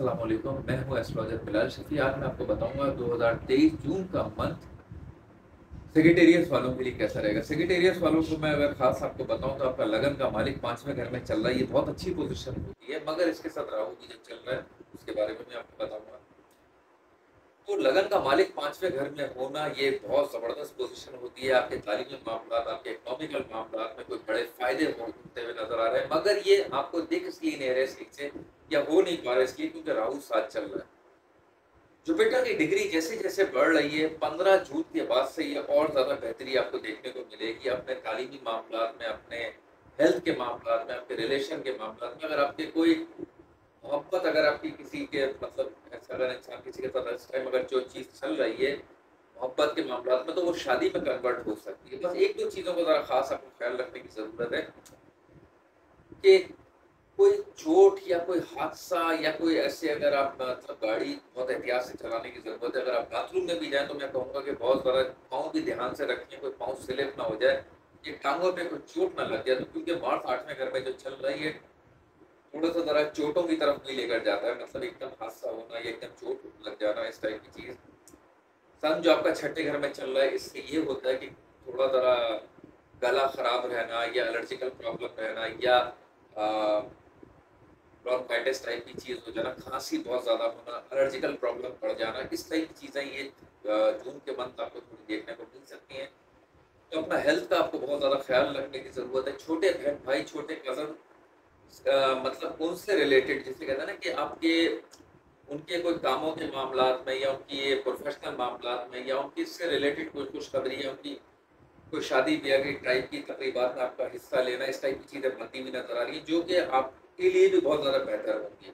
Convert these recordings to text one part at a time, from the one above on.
अस्सलाम वालेकुम, मैं हूँ एस्ट्रोलॉजर बिलाल शफी। आज मैं आपको बताऊंगा 2023 जून का मंथ सेगिटेरियस वालों के लिए कैसा रहेगा। सेगिटेरियस वालों को मैं अगर खास आपको बताऊं तो आपका लगन का मालिक 5वें घर में चल रहा है। ये बहुत अच्छी पोजीशन होती है, मगर इसके साथ राहु भी जो चल रहा है उसके बारे में मैं आपको बताऊंगा। तो लगन का मालिक 5वें घर में होना ये बहुत जबरदस्त पोजीशन होती है। आपके तालीमी मामला, आपके इकोनॉमिकल मामला में कोई बड़े फायदे होते हुए नजर आ रहे हैं, मगर ये आपको दिख इसलिए नहीं रहे इसलिए से या हो नहीं पा रहा इसलिए क्योंकि राहु साथ चल रहा है। जुपिटर की डिग्री जैसे जैसे बढ़ रही है 15 जून के बाद से ये और ज्यादा बेहतरी आपको देखने को मिलेगी अपने तालीमी मामला में, अपने हेल्थ के मामला में, आपके रिलेशन के मामला में। अगर आपके कोई मोहब्बत, अगर आपकी किसी के मतलब ऐसा अगर इंसान किसी के साथ इस टाइम अगर जो चीज चल रही है मोहब्बत के मामला में, तो वो शादी में कन्वर्ट हो सकती है। बस एक दो चीजों को जरा खास आपको ख्याल रखने की जरूरत है कि कोई चोट या कोई हादसा या कोई ऐसे, अगर आप मतलब गाड़ी बहुत एहतियात से चलाने की जरूरत है। अगर आप बाथरूम में भी जाएं तो मैं कहूंगा कि बहुत ज़्यादा पाँव भी ध्यान से रखें, कोई पाँव स्लिप ना हो जाए, ये टांगों पे कोई चोट ना लग जाए। तो क्योंकि मार्स 8वें घर में जो चल रही है थोड़ा सा जरा चोटों की तरफ नहीं लेकर जाता है, मतलब एकदम हादसा होना या एकदम चोट लग जाना इस टाइप की चीज। सन जो आपका 6ठे घर में चल रहा है, इससे ये होता है कि थोड़ा जरा गला खराब रहना या एलर्जिकल प्रॉब्लम रहना या ब्रोंकाइटिस टाइप की चीज हो जाना, खांसी बहुत ज्यादा होना, एलर्जिकल प्रॉब्लम बढ़ जाना, इस टाइप की चीजें ये जून के मंथ आपको थोड़ी देखने को मिल सकती हैं। तो अपना हेल्थ का आपको बहुत ज्यादा ख्याल रखने की जरूरत है। छोटे बहन भाई, छोटे कजन, मतलब उनसे रिलेटेड जिसे कहते हैं ना कि आपके उनके कोई कामों के मामलात में या उनकी प्रोफेशनल मामलात में या उनकी इससे रिलेटेड कोई खुशखबरी या उनकी कोई शादी ब्याह की टाइप की तकरीबात में आपका हिस्सा लेना, इस टाइप की चीजें बनती हुई नजर आ रही है, जो कि आपके लिए भी बहुत ज्यादा बेहतर होंगी।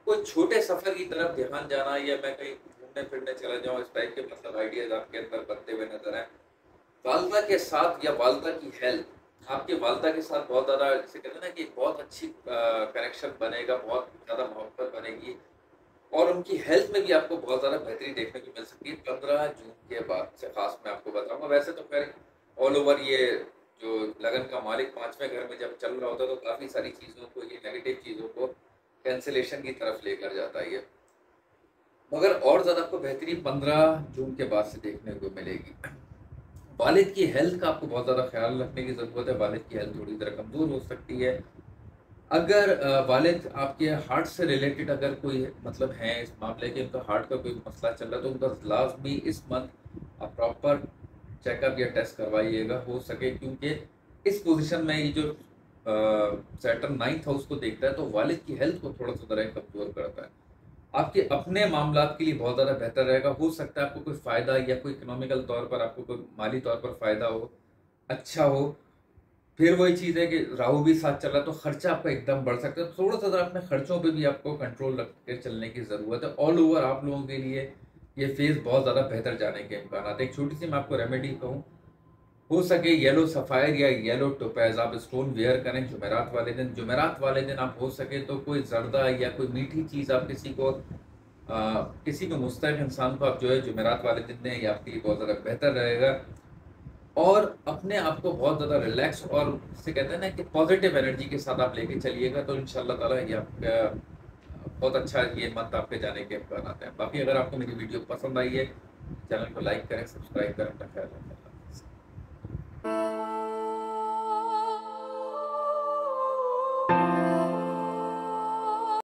कोई छोटे सफर की तरफ ध्यान जाना या मैं कहीं घूमने फिरने चला जाऊं, इस टाइप के मतलब आइडियाज आपके अंदर बनते हुए नजर आए। वालदा के साथ या वालदा की हेल्थ, आपके वालदा के साथ बहुत ज़्यादा जिसे कहते हैं ना कि बहुत अच्छी कनेक्शन बनेगा, बहुत ज़्यादा मोहब्बत बनेगी और उनकी हेल्थ में भी आपको बहुत ज़्यादा बेहतरी देखने को मिल सकती है 15 जून के बाद से। खास मैं आपको बताऊंगा, वैसे तो खैर ऑल ओवर ये जो लगन का मालिक 5वें घर में जब चल रहा होता है तो काफ़ी सारी चीज़ों को, ये नेगेटिव चीज़ों को कैंसिलेशन की तरफ लेकर जाता है ये, मगर और ज़्यादा आपको बेहतरी 15 जून के बाद से देखने को मिलेगी। वालिद की हेल्थ का आपको बहुत ज़्यादा ख्याल रखने की ज़रूरत है। वालिद की हेल्थ थोड़ी तरह कमज़ोर हो सकती है। अगर वालिद आपके हार्ट से रिलेटेड अगर कोई मतलब है इस मामले के, उनका हार्ट का कोई मसला चल रहा है, तो उनका लाजमी इस मंथ आप प्रॉपर चेकअप या टेस्ट करवाइएगा हो सके, क्योंकि इस पोजीशन में ये जो सैटर्न 9th हाउस को देखता है तो वालिद की हेल्थ को थोड़ा सा तरह कमज़ोर करता है। आपके अपने मामलात के लिए बहुत ज़्यादा बेहतर रहेगा। हो सकता है आपको कोई फ़ायदा या कोई इकोनॉमिकल तौर पर आपको कोई माली तौर पर फ़ायदा हो, अच्छा हो। फिर वही चीज़ है कि राहु भी साथ चल रहा है तो खर्चा आपका एकदम बढ़ सकता है। तो थोड़ा सा ज़रा अपने खर्चों पे भी आपको कंट्रोल रख के चलने की ज़रूरत है। ऑल ओवर आप लोगों के लिए ये फेज़ बहुत ज़्यादा बेहतर जाने के इम्कान हैं। एक छोटी सी मैं आपको रेमेडी कहूँ, हो सके येलो सफ़ायर या येलो टोपैज आप स्टोन वेयर करें जुमेरात वाले दिन। जुमेरात वाले दिन आप हो सके तो कोई जर्दा या कोई मीठी चीज़ आप किसी को किसी भी मुस्तैद इंसान को आप जो है जुमेरात वाले दिन दें, ये आपके लिए बहुत ज़्यादा बेहतर रहेगा। और अपने आप को बहुत ज़्यादा रिलैक्स और जिसे कहते हैं ना कि पॉजिटिव एनर्जी के साथ आप लेके चलिएगा तो इंशाल्लाह ताला ये आपका बहुत अच्छा ये मंथ आपके जाने के इम्कान आते हैं। बाकी अगर आपको मेरी वीडियो पसंद आई है, चैनल को लाइक करें, सब्सक्राइब करें, अपना ख्याल रखें।